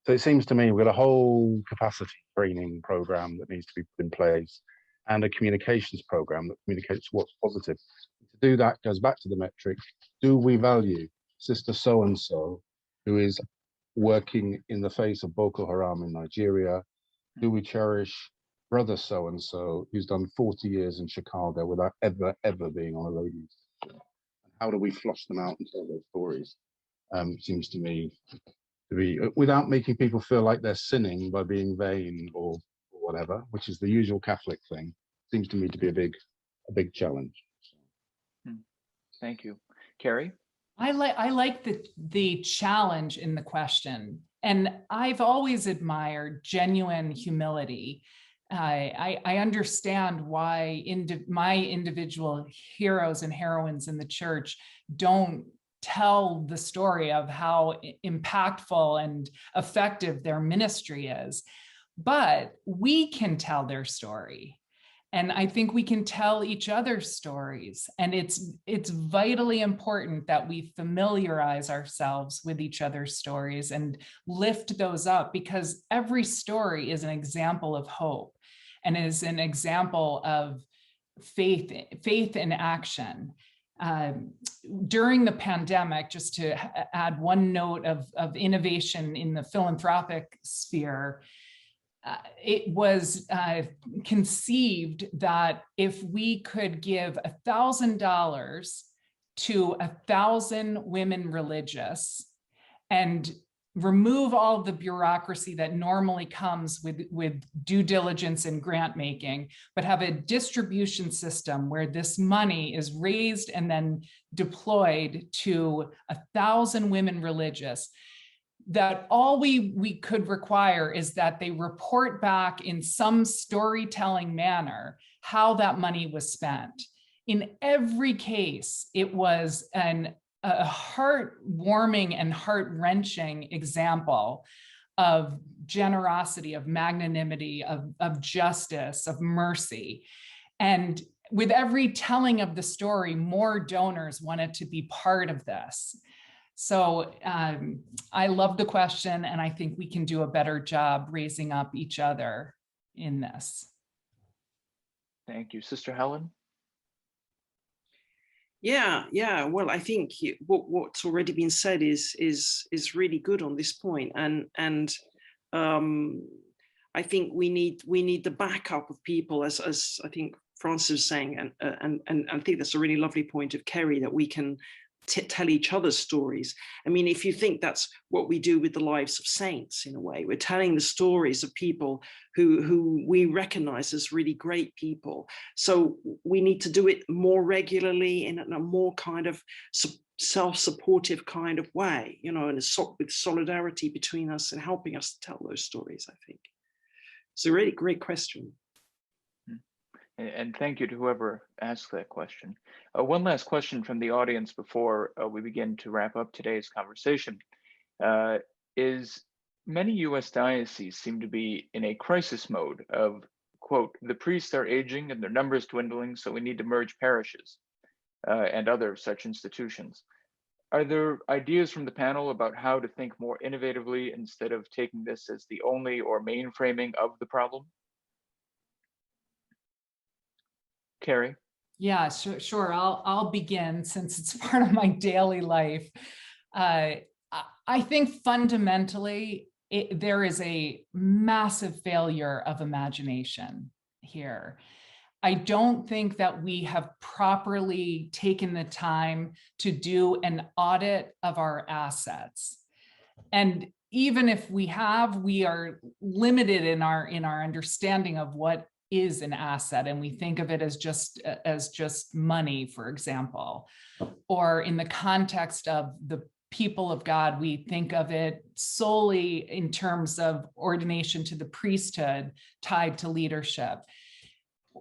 So it seems to me we've got a whole capacity training program that needs to be put in place and a communications program that communicates what's positive. To do that goes back to the metric, do we value Sister so-and-so who is working in the face of Boko Haram in Nigeria? Do we cherish brother so-and-so who's done 40 years in Chicago without ever being on a radio station? How do we flush them out and tell their stories? Seems to me to be, without making people feel like they're sinning by being vain or whatever, which is the usual Catholic thing, seems to me to be a big challenge. Thank you. Carrie? I like the challenge in the question. And I've always admired genuine humility. I understand why my individual heroes and heroines in the church don't tell the story of how impactful and effective their ministry is, but we can tell their story. And I think we can tell each other's stories. And it's vitally important that we familiarize ourselves with each other's stories and lift those up, because every story is an example of hope and is an example of faith in action. During the pandemic, just to add one note of innovation in the philanthropic sphere, it was conceived that if we could give $1,000 to 1,000 women religious and remove all of the bureaucracy that normally comes with due diligence and grant making, but have a distribution system where this money is raised and then deployed to 1,000 women religious, that all we could require is that they report back in some storytelling manner how that money was spent. In every case, it was an a heartwarming and heart-wrenching example of generosity, of magnanimity, of justice, of mercy. And with every telling of the story, more donors wanted to be part of this. So I love the question, and I think we can do a better job raising up each other in this. Thank you. Sister Helen? Yeah. Well, I think what's already been said is really good on this point, and I think we need the backup of people, as I think Francis was saying, and I think that's a really lovely point of Kerry, that we can tell each other stories. I mean, if you think that's what we do with the lives of saints, in a way, we're telling the stories of people who we recognize as really great people. So we need to do it more regularly in a more kind of self-supportive kind of way, you know, and with solidarity between us and helping us to tell those stories, I think. It's a really great question. And thank you to whoever asked that question. One last question from the audience before we begin to wrap up today's conversation is many US dioceses seem to be in a crisis mode of, quote, the priests are aging and their numbers dwindling, so we need to merge parishes and other such institutions. Are there ideas from the panel about how to think more innovatively instead of taking this as the only or main framing of the problem? Carrie? Yeah, sure. I'll begin, since it's part of my daily life. I think fundamentally, there is a massive failure of imagination here. I don't think that we have properly taken the time to do an audit of our assets. And even if we have, we are limited in our understanding of what is an asset, and we think of it as just money, for example, or in the context of the people of God, we think of it solely in terms of ordination to the priesthood tied to leadership.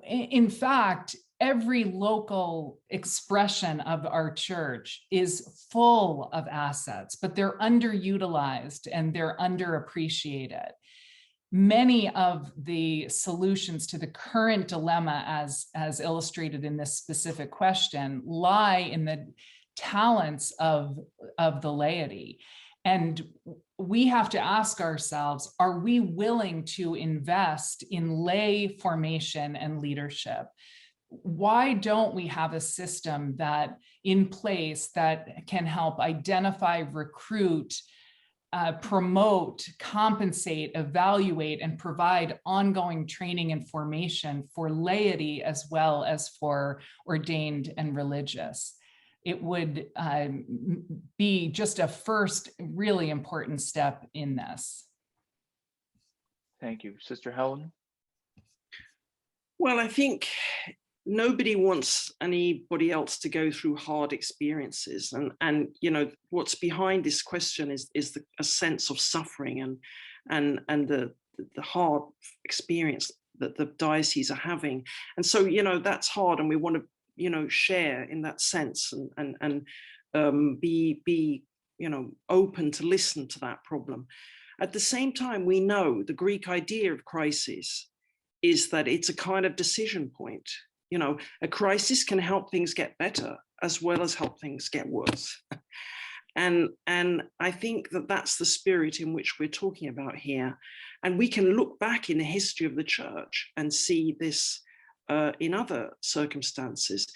In fact, every local expression of our church is full of assets, but they're underutilized and they're underappreciated. Many of the solutions to the current dilemma, as illustrated in this specific question, lie in the talents of the laity. And we have to ask ourselves, are we willing to invest in lay formation and leadership? Why don't we have a system that in place that can help identify, recruit, promote, compensate, evaluate, and provide ongoing training and formation for laity as well as for ordained and religious? It would be just a first really important step in this. Thank you. Sister Helen? Well, I think nobody wants anybody else to go through hard experiences, and you know what's behind this question is a sense of suffering and the hard experience that the dioceses are having, and so you know that's hard, and we want to share in that sense and be open to listen to that problem. At the same time, we know the Greek idea of crisis is that it's a kind of decision point. You know, a crisis can help things get better as well as help things get worse. And I think that that's the spirit in which we're talking about here. And we can look back in the history of the church and see this in other circumstances.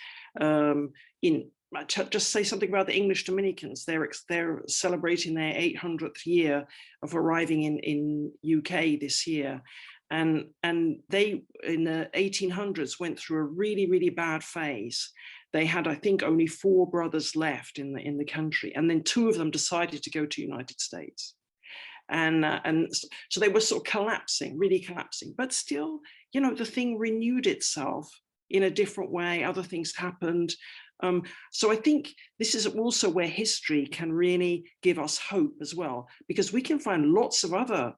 Just say something about the English Dominicans. They're celebrating their 800th year of arriving in UK this year. And they, in the 1800s, went through a really, really bad phase. They had, I think, only 4 brothers left in the country, and then 2 of them decided to go to the United States, and so they were sort of collapsing, really collapsing. But still, you know, the thing renewed itself in a different way. Other things happened. So I think this is also where history can really give us hope as well, because we can find lots of other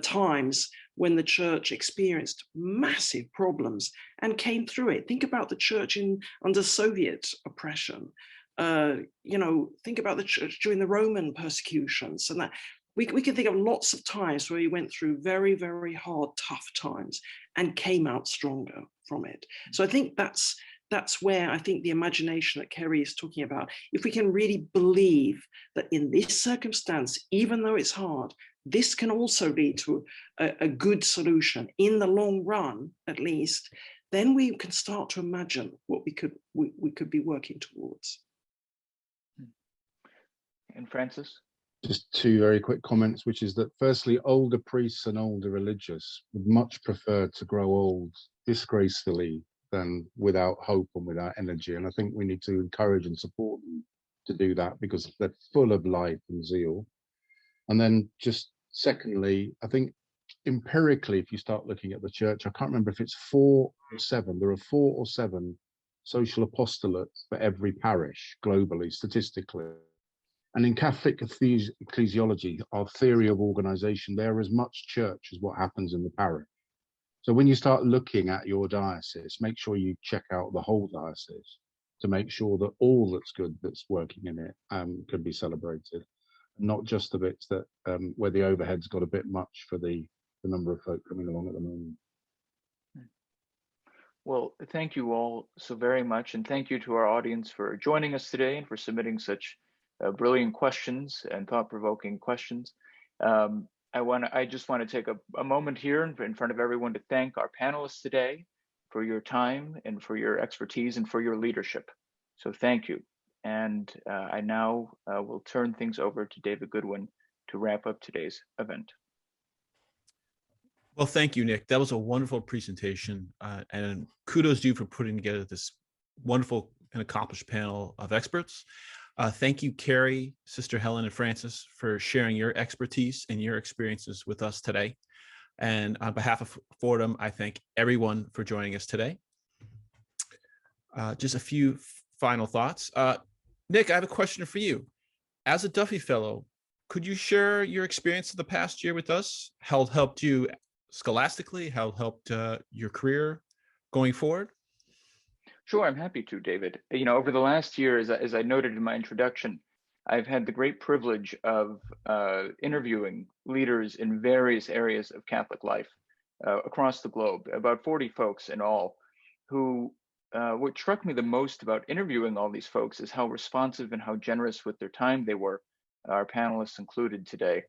times when the church experienced massive problems and came through it. Think about the church under Soviet oppression. You know, think about the church during the Roman persecutions, and that we can think of lots of times where he went through very, very hard, tough times and came out stronger from it. So I think that's where I think the imagination that Carrie is talking about, if we can really believe that in this circumstance, even though it's hard, this can also lead to a good solution in the long run, at least, then we can start to imagine what we could be working towards. And Francis? Just two very quick comments, which is that firstly, older priests and older religious would much prefer to grow old disgracefully than without hope and without energy. And I think we need to encourage and support them to do that because they're full of life and zeal. And then just secondly, I think empirically, if you start looking at the church, I can't remember if it's 4 or 7, there are 4 or 7 social apostolates for every parish globally, statistically. And in Catholic ecclesiology, our theory of organization, they're as much church as what happens in the parish. So when you start looking at your diocese, make sure you check out the whole diocese to make sure that all that's good that's working in it can be celebrated, not just the bits that where the overhead's got a bit much for the number of folk coming along at the moment. Well, thank you all so very much, and thank you to our audience for joining us today and for submitting such brilliant questions and thought-provoking questions. I just want to take a moment here in front of everyone to thank our panelists today for your time and for your expertise and for your leadership. So thank you. And I now will turn things over to David Goodwin to wrap up today's event. Well, thank you, Nick. That was a wonderful presentation, and kudos to you for putting together this wonderful and accomplished panel of experts. Thank you, Carrie, Sister Helen, and Francis for sharing your expertise and your experiences with us today. And on behalf of Fordham, I thank everyone for joining us today. Just a few final thoughts. Nick, I have a question for you. As a Duffy Fellow, could you share your experience of the past year with us? How it helped you scholastically? How it helped your career going forward? Sure, I'm happy to, David. You know, over the last year, as I noted in my introduction, I've had the great privilege of interviewing leaders in various areas of Catholic life across the globe, about 40 folks in all, who, what struck me the most about interviewing all these folks is how responsive and how generous with their time they were, our panelists included today.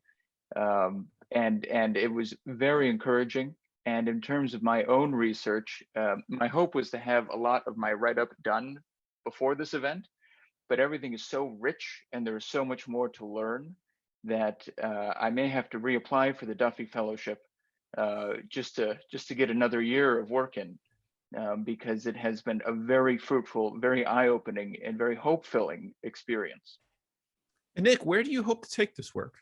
And it was very encouraging. And in terms of my own research, my hope was to have a lot of my write-up done before this event, but everything is so rich and there's so much more to learn that I may have to reapply for the Duffy Fellowship just to get another year of work in, because it has been a very fruitful, very eye-opening, and very hope-filling experience. And Nick, where do you hope to take this work?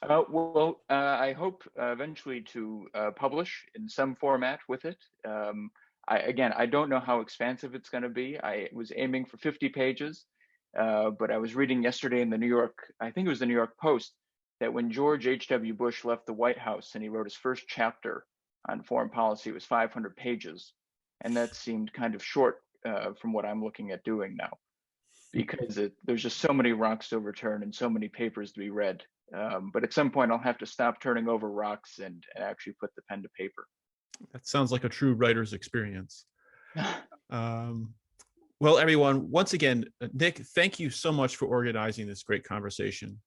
I hope eventually to publish in some format with it. I don't know how expansive it's going to be. I was aiming for 50 pages, but I was reading yesterday in the New York Post, that when George H.W. Bush left the White House and he wrote his first chapter on foreign policy, it was 500 pages. And that seemed kind of short from what I'm looking at doing now, because there's just so many rocks to overturn and so many papers to be read. But at some point I'll have to stop turning over rocks and actually put the pen to paper. That sounds like a true writer's experience. Well, everyone, once again, Nick, thank you so much for organizing this great conversation.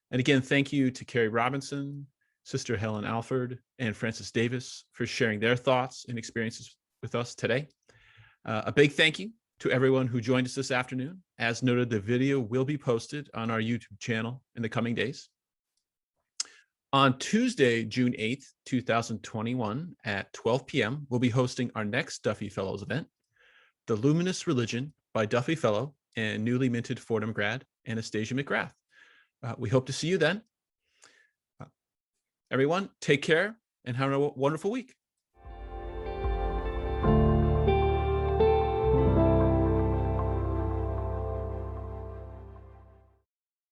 And again, thank you to Carrie Robinson, Sister Helen Alford, and Francis Davis for sharing their thoughts and experiences with us today. A big thank you to everyone who joined us this afternoon. As noted, the video will be posted on our YouTube channel in the coming days. On Tuesday, June 8th, 2021 at 12 p.m., we'll be hosting our next Duffy Fellows event, The Luminous Religion by Duffy Fellow and newly minted Fordham grad, Anastasia McGrath. We hope to see you then. Everyone, take care and have a wonderful week.